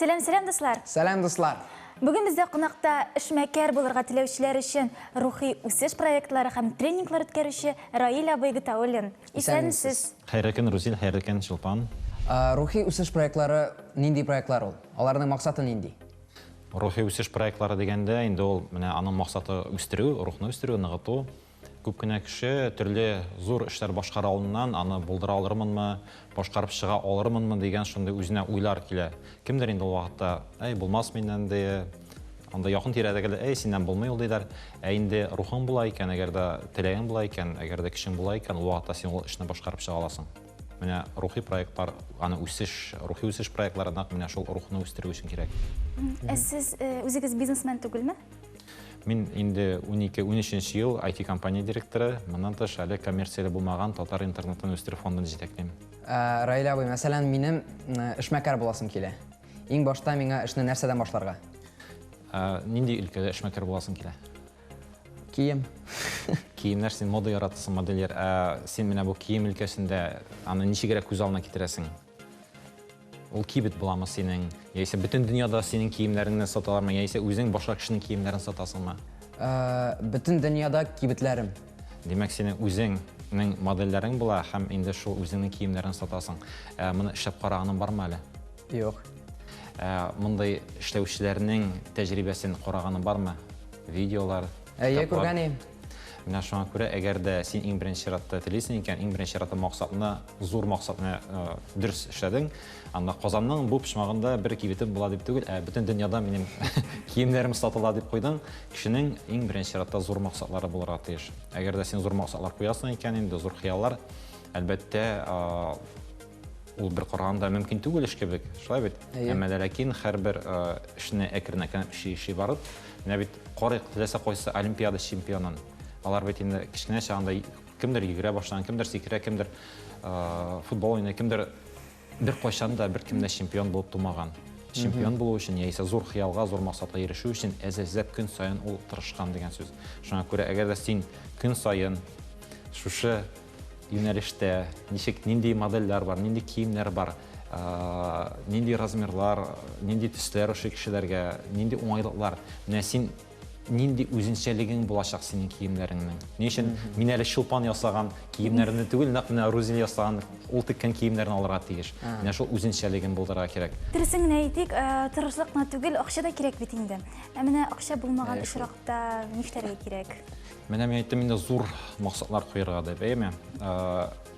Сәлем дуслар. Сәлем дуслар. Бүгін бізде қонақта эшмәкәр булырга теләүчеләр өчен рухи үсеш проектлары һәм тренинглар үткәрүче Раил абый Гытауллин. Исәнсез. Хәйрле көн, Рузил, хәйрле көн, Чулпан. Рухи үсеш проектлары нинди проектлар ул? Аларның максаты нинди? Рухи үсеш проектлары дигәндә, инде ул менә аның максаты үстерү, рухны үстерү, ныгыту. Күп кенә кеше төрле зур эшләр башкара алыннан, аны булдыра алырмынмы, башкарып чыга алырмынмы дигән шундый үзенә уйлар килә. Кемдер инде ул вакытта, булмас миннән дә, анда якын тирәдәге, синнән булмый ул диләр. Инде рухың була икән, әгәр дә теләгең була икән, әгәр дә кешең була икән, ул вакытта син ул эшне башкарып чыга аласың. Менә рухи проектлар, аны рухи үсеш проектларына менә шул рухны үстерү өчен кирәк. Сез үзегез бизнесмен түгелме? Мин инде 12-13 ел IT компания директоры, моннан тыш әле коммерцияле булмаган Татар интернетын үстерү фондын җитәклим. Раил абый, мәсәлән, минем эшмәкәр буласым килә. Иң башта миңа эшне нәрсәдән башларга? Нинди өлкәдә эшмәкәр буласың килә? Кием. Киемнәр, син мода яратасың, модельер. Син менә бу кием өлкәсендә аны ничегрәк күз алдына китерәсең? Ул кибет буламы синең? Яисә бөтен дөньяда синең киемнәреңне саталармы? Яисә үзең башка кешенең киемнәрен сатасыңмы? Бөтен дөньяда кибетләрем. Демәк, синең үзеңнең модельләрең була һәм инде шул үзеңнең киемнәрен сатасың. Моны эшләп караганың бармы әле? Юк. Мондай эшләүчеләрнең тәҗрибәсен караганың бармы? Видеолар, Күргәнем. Менә шуңа күрә, әгәр дә син иң беренче чиратта телисең икән, иң беренче чиратта максатны, зур максатны дөрес эшләдең, анда Казанның бу почмагында бер кибетем була дип түгел, бөтен дөньяда минем киемнәрем сатыла дип куйдың. Кешенең иң беренче чиратта зур максатлары булырга тиеш. Әгәр дә син зур максатлар куясың икән, инде зур хыяллар, әлбәттә, ул бер караганда мөмкин түгел эш кебек, шулай бит. Әмма ләкин һәрбер эшне әкрен-әкрен эшли барып, менә бит карыйк теләсә кайсы олимпиада чемпионын. Алар бит инде кичкенә чагында кемдер йөгерә башлаган, кемдер сикерә, кемдер футбол уйный, кемдер бер кайчан да бер кемдә чемпион булып тумаган. Чемпион булу өчен яисә зур хыялга, зур максатка ирешү өчен әзәзләп көн саен ул тырышкан дигән сүз. Шуңа күрә, әгәр дә син көн саен шушы юнәлештә нинди модельләр бар, нинди киемнәр бар, нинди размерлар, нинди төсләр ошо кешеләргә, нинди уңайлыклар, менә син нинди үзенчәлегең булачак синең киемнәреңнең. Ни өчен мин әле Чулпан ясаган киемнәрне түгел, нәкъ менә Рузил ясаган ул теккән киемнәрне алырга тиеш. Менә шул үзенчәлеген булдырырга кирәк. Дөресен генә әйтик, тырышлык кына түгел, акча да кирәк бит инде. Менә акча булмаган очракта нишләргә кирәк? Менә мин әйттем, инде зур максатлар куярга дип, әйме?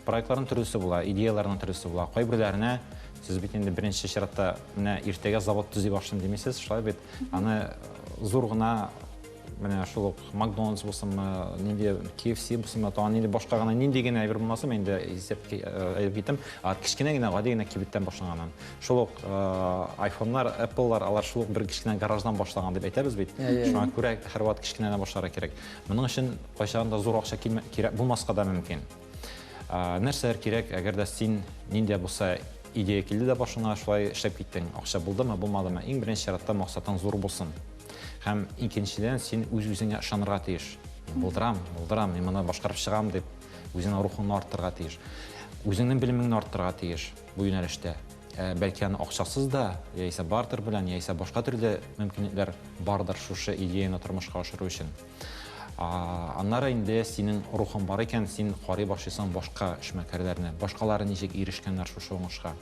Проектларның төрлесе була, идеяларның төрлесе була. Кайберләренә сез бит инде беренче чиратта менә иртәгә завод төзи башлыйм димисез, шулай бит. Аны зур гына менә шул Макдональдс булсынмы, нинди KFC булсынмы, нинди башка гына нинди генә әйбер булмасам, инде исәп әйтеп китәм, кичкенә генә гади генә кибеттән башлаганнан. Шул ук iPhone-лар, Apple-лар, алар шул бер кичкенә гараждан башлаган дип әйтәбез бит. Шуңа күрә һәрвакыт кичкенәдән башларга кирәк. Моның өчен кайчан да зур акча кирәк булмаска да мөмкин. Нәрсәләр кирәк, әгәр дә син нинди булса идея килде дә башыңа, шулай эшләп киттең. Акча булдымы, булмадымы? Иң беренче чиратта максатың зур булсын. Һәм икенчедән син үз-үзеңә ышанырга тиеш. Булдырам, мин моны башкарып чыгам дип үзеңнең рухыңны арттырырга тиеш. Үзеңнең белемеңне арттырырга тиеш бу юнәлештә. Бәлки аны акчасыз да, яисә бартер белән, яисә башка төрле мөмкинлекләр бардыр шушы идеяны тормышка ашыру өчен. Аннары инде синең рухың бар икән, син карый башлыйсың башка эшмәкәрләрне, башкалары ничек ирешкәннәр шушы уңышка.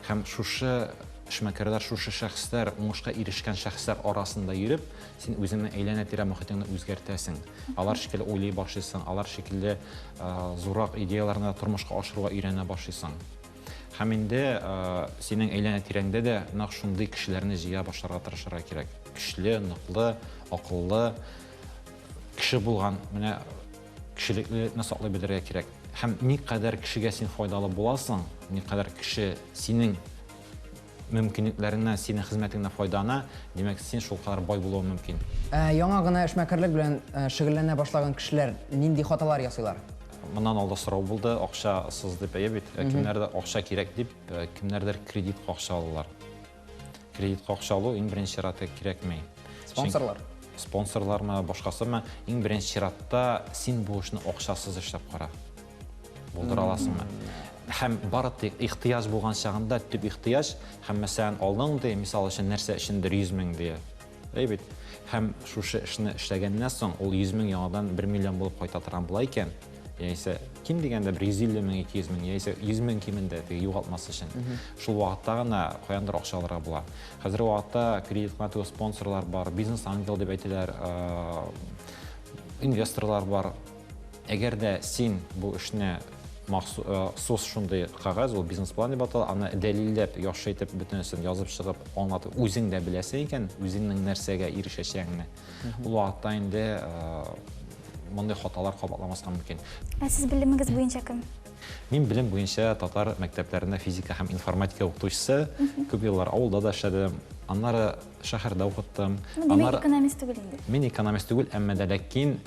Һәм шушы эшмәкәрләр, шушы шәхесләр, уңышка ирешкән шәхесләр арасында йөреп, син үзеңнең әйләнә-тирә мөхитеңне үзгәртәсең. Алар шикелле уйлый башлыйсың, алар шикелле зурак идеяларны тормышка ашыруга өйрәнә башлыйсың. Һәм инде синең әйләнә-тирәңдә дә нәкъ шундый кешеләрне җыя башларга тырышырга кирәк. Көчле, ныклы, акыллы кеше булган, менә кешелекне саклый белергә кирәк. Һәм никадәр кешегә син файдалы буласың, никадәр кеше синең мөмкинлекләреннән, синең хезмәтеңнән файдалана, димәк, син шул кадәр бай булуың мөмкин. Яңа гына эшмәкәрлек белән шөгыльләнә башлаган кешеләр нинди хаталар ясыйлар? Моннан алда сорау булды, акчасыз дип әйбит. Кемнәрдә акча кирәк дип, кемнәрдер кредитка акча алалар. Кредитка акча алу иң беренче чиратта кирәкми. Спонсорлар. Спонсорлармы, башкасымы, иң беренче чиратта син бу эшне акчасыз эшләп кара. Булдыра аласыңмы? һәм бары тик ихтыяж булган чагында төп ихтыяж һәм мәсәлән алдыңды мисал өчен нәрсә өчендер 100 мең дия. Бит. Һәм шушы эшне эшләгәннән соң ул 100 мең яңадан 1 миллион булып кайта торган була икән. Яисә ким дигәндә 150 мең, 200 мең, яисә 100 мең кимендә югалтмас өчен. Шул вакытта гына каяндыр акча алырга була. Хәзерге вакытта кредитлату спонсорлар бар, бизнес ангел дип әйтәләр, инвесторлар бар. Әгәр дә син бу эшне махсус шундый кагаз, ул бизнес план дип атала, аны дәлилләп, яхшы итеп бөтенесен язып чыгып, аңлатып, үзең дә беләсең икән, үзеңнең нәрсәгә ирешәчәгеңне. Ул вакытта инде мондай хаталар кабатламаска мөмкин. Сез белемегез буенча кем? Мин белем буенча татар мәктәпләрендә физика һәм информатика укытучысы, күп еллар авылда да эшләдем, аннары шәһәрдә укыттым. Демәк, экономист түгел инде. Мин экономист түгел, әмма дә ләкин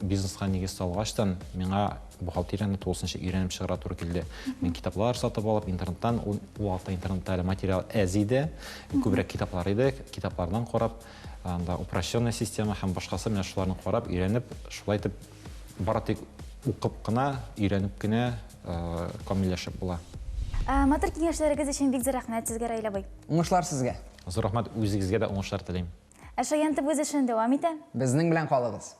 бизнеска нигез салгачтан миңа бухгалтерияны тулысынча өйрәнеп чыгара туры килде. Мин китаплар сатып алып, интернеттан, ул вакытта интернетта әле материал әз иде, күбрәк китаплар иде, китаплардан карап, анда упрощенная система һәм башкасы менә шуларны карап, өйрәнеп, шулай итеп бары тик укып кына, өйрәнеп кенә камилләшеп була. Матур киңәшләрегез өчен бик зур рәхмәт сезгә, Раил абый. Уңышлар сезгә. Зур рәхмәт, үзегезгә дә уңышлар телим. Шаянтып үз эшен дәвам итә. Безнең белән калыгыз.